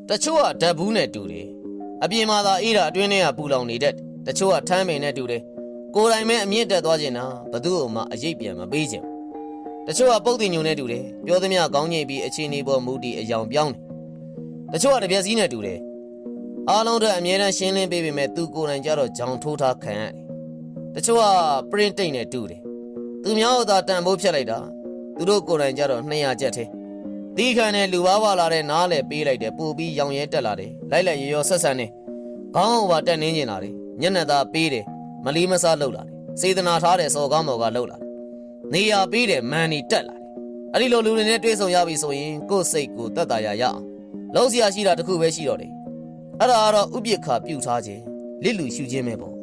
တချို့ကဓာတ်ဘူးနဲ့တူတယ်အပြင်မှာသာအေးတာအတွင်းထဲကပူလောင်နေတတ်တချို့ကထမ်းပင်နဲ့တူတယ်ကိုယ်တိုင်ပဲအမြင့်တက်သွားခြင်းတာဘသူ့မှအရေးပြန်မပေးခြင်းတချို့ကပုတ်တင်ညုံနဲ့တူတယ်ပြောသမျှကောင်းငိတ်ပြီးအချင်းနေပေါ်မူတည်အယောင်ပြောင်းတယ်တချို့ကတပြက်စီးနဲ့တူတယ်အားလုံးတော့အမြဲတမ်းရှင်းလင်းပေးပေမဲ့သူကိုယ်တိုင်ကြတော့ကြောင်ထိုးထားခံရတယ်တချို့ကပရင့်တိတ်နဲ့တူတယ်သူများတို့သာတန်ဖိုးဖြတ်လိုက်တာသူတို့ကိုယ်တိုင်ကြတော့200ကျပ်သေးဒီခံနဲ့လူဘာဝလာတဲ့နားလေပေးလိုက်တယ်ပို့ပြီးရောင်ရဲတက်လာတယ်လိုက်လိုက်ရောဆက်ဆန်နေခေါင်းဟောပါတက်နှင်းကျင်လာတယ်ညက်နှက်သားပေးတယ်မလီမစားလှုပ်လာတယ်စေတနာထားတဲ့စော်ကားမော်ကလှုပ်လာတယ်နေရပေးတယ်မန်နီတက်လာတယ်အဲ့ဒီလိုလူတွေနဲ့တွေ့ဆုံရပြီဆိုရင်ကိုယ်စိတ်ကိုတက်တာရအောင်လုံးစရာရှိတာတခုပဲရှိတော့တယ်အဲ့ဒါကတော့ဥပိ္ပခာပြုထားခြင်းလစ်လူရှုခြင်းပဲပေါ့